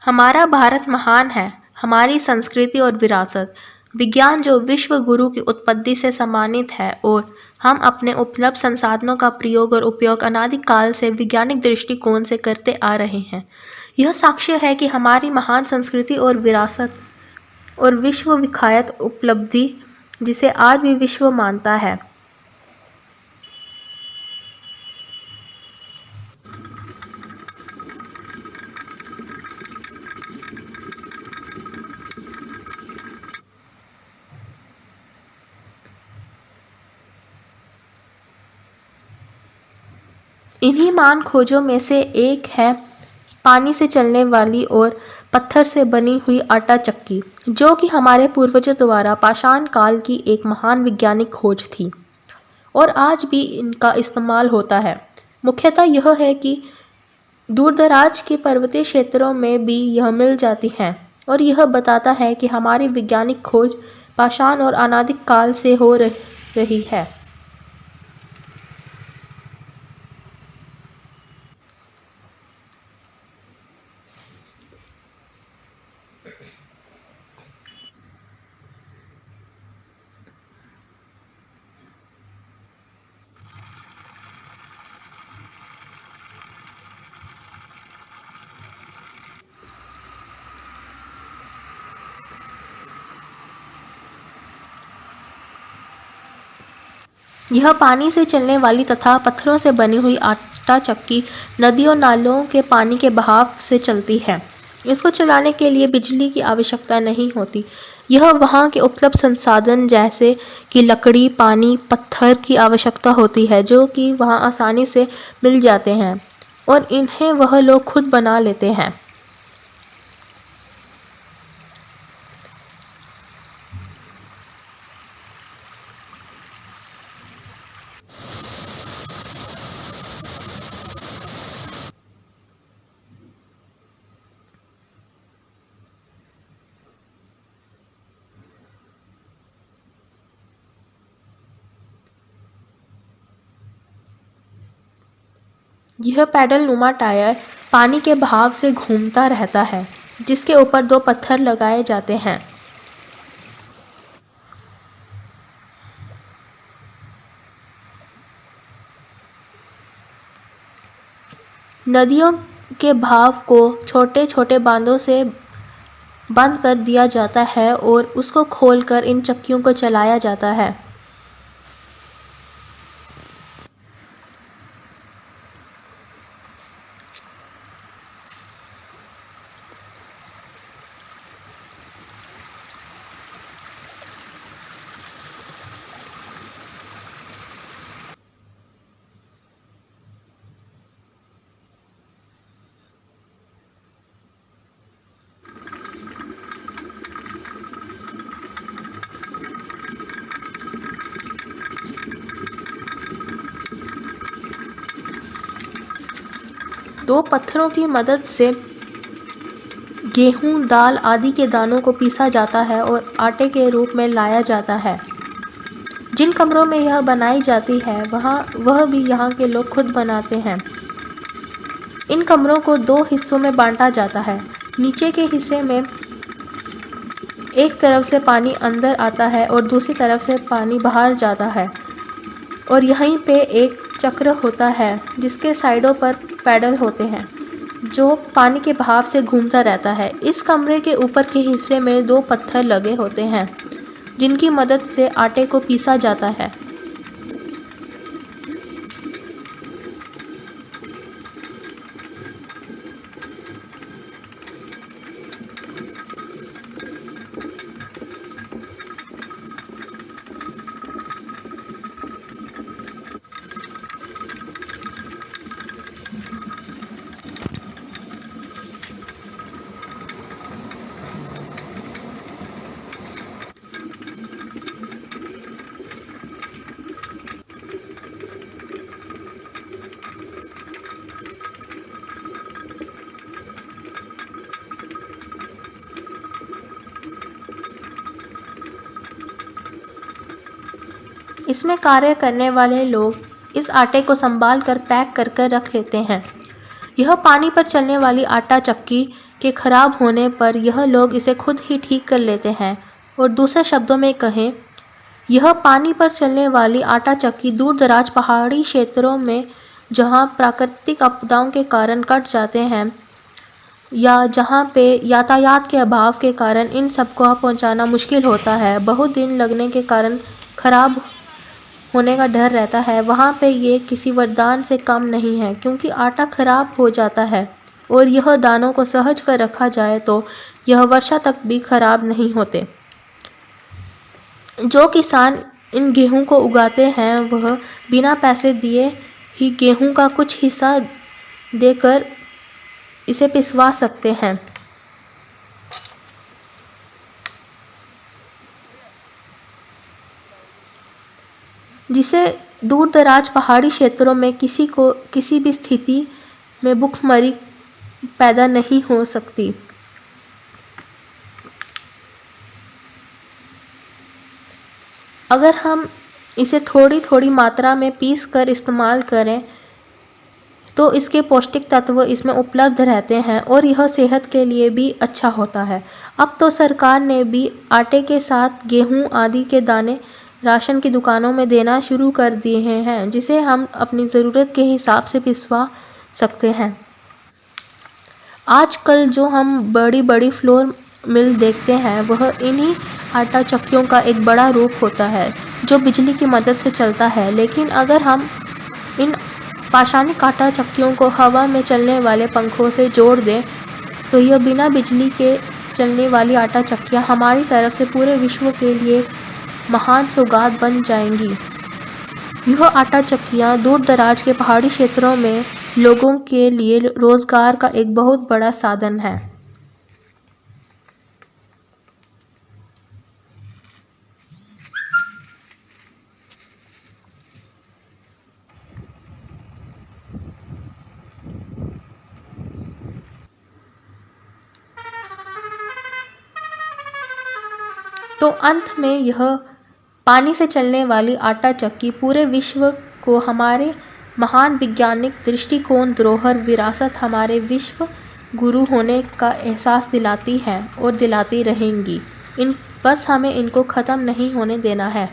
हमारा भारत महान है, हमारी संस्कृति और विरासत, विज्ञान जो विश्व गुरु की उत्पत्ति से सम्मानित है और हम अपने उपलब्ध संसाधनों का प्रयोग और उपयोग अनादिकाल से वैज्ञानिक दृष्टिकोण से करते आ रहे हैं। यह साक्ष्य है कि हमारी महान संस्कृति और विरासत और विश्व विख्यात उपलब्धि जिसे आज भी विश्व मानता है। इन्हीं महान खोजों में से एक है पानी से चलने वाली और पत्थर से बनी हुई आटा चक्की, जो कि हमारे पूर्वजों द्वारा पाषाण काल की एक महान वैज्ञानिक खोज थी और आज भी इनका इस्तेमाल होता है। मुख्यतः यह है कि दूरदराज के पर्वतीय क्षेत्रों में भी यह मिल जाती हैं और यह बताता है कि हमारी वैज्ञानिक खोज पाषाण और अनादिक काल से हो रही है। यह पानी से चलने वाली तथा पत्थरों से बनी हुई आटा चक्की नदियों नालों के पानी के बहाव से चलती है। इसको चलाने के लिए बिजली की आवश्यकता नहीं होती। यह वहाँ के उपलब्ध संसाधन जैसे कि लकड़ी, पानी, पत्थर की आवश्यकता होती है, जो कि वहाँ आसानी से मिल जाते हैं और इन्हें वह लोग खुद बना लेते हैं। यह पैडल नुमा टायर पानी के बहाव से घूमता रहता है, जिसके ऊपर दो पत्थर लगाए जाते हैं। नदियों के बहाव को छोटे छोटे बांधों से बंद कर दिया जाता है और उसको खोलकर इन चक्कियों को चलाया जाता है। दो पत्थरों की मदद से गेहूं, दाल आदि के दानों को पीसा जाता है और आटे के रूप में लाया जाता है। जिन कमरों में यह बनाई जाती है वह भी यहाँ के लोग खुद बनाते हैं। इन कमरों को दो हिस्सों में बांटा जाता है। नीचे के हिस्से में एक तरफ से पानी अंदर आता है और दूसरी तरफ से पानी बाहर जाता है और यहीं पे एक चक्र होता है जिसके साइडों पर पैडल होते हैं जो पानी के बहाव से घूमता रहता है। इस कमरे के ऊपर के हिस्से में दो पत्थर लगे होते हैं जिनकी मदद से आटे को पीसा जाता है। इसमें कार्य करने वाले लोग इस आटे को संभाल कर पैक कर कर रख लेते हैं। यह पानी पर चलने वाली आटा चक्की के खराब होने पर यह लोग इसे खुद ही ठीक कर लेते हैं। और दूसरे शब्दों में कहें, यह पानी पर चलने वाली आटा चक्की दूर दराज पहाड़ी क्षेत्रों में जहां प्राकृतिक आपदाओं के कारण कट जाते हैं या जहां पे यातायात के अभाव के कारण इन सबको पहुंचाना मुश्किल होता है, बहुत दिन लगने के कारण खराब होने का डर रहता है, वहाँ पे ये किसी वरदान से कम नहीं है, क्योंकि आटा खराब हो जाता है और यह दानों को सहज कर रखा जाए तो यह वर्षा तक भी खराब नहीं होते। जो किसान इन गेहूं को उगाते हैं वह बिना पैसे दिए ही गेहूं का कुछ हिस्सा देकर इसे पिसवा सकते हैं, जिसे दूर दराज पहाड़ी क्षेत्रों में किसी को किसी भी स्थिति में भूखमरी पैदा नहीं हो सकती। अगर हम इसे थोड़ी थोड़ी मात्रा में पीस कर इस्तेमाल करें तो इसके पौष्टिक तत्व इसमें उपलब्ध रहते हैं और यह सेहत के लिए भी अच्छा होता है। अब तो सरकार ने भी आटे के साथ गेहूं आदि के दाने राशन की दुकानों में देना शुरू कर दिए हैं, जिसे हम अपनी ज़रूरत के हिसाब से पिसवा सकते हैं। आजकल जो हम बड़ी बड़ी फ्लोर मिल देखते हैं वह इन्हीं आटा चक्कियों का एक बड़ा रूप होता है जो बिजली की मदद से चलता है। लेकिन अगर हम इन पाषाणिक आटा चक्कियों को हवा में चलने वाले पंखों से जोड़ दें तो यह बिना बिजली के चलने वाली आटा चक्कियाँ हमारी तरफ से पूरे विश्व के लिए महान सौगात बन जाएंगी। यह आटा चक्कियाँ दूर दराज के पहाड़ी क्षेत्रों में लोगों के लिए रोजगार का एक बहुत बड़ा साधन है। तो अंत में यह पानी से चलने वाली आटा चक्की पूरे विश्व को हमारे महान वैज्ञानिक दृष्टिकोण, धरोहर, विरासत, हमारे विश्व गुरु होने का एहसास दिलाती है और दिलाती रहेंगी। बस हमें इनको ख़त्म नहीं होने देना है।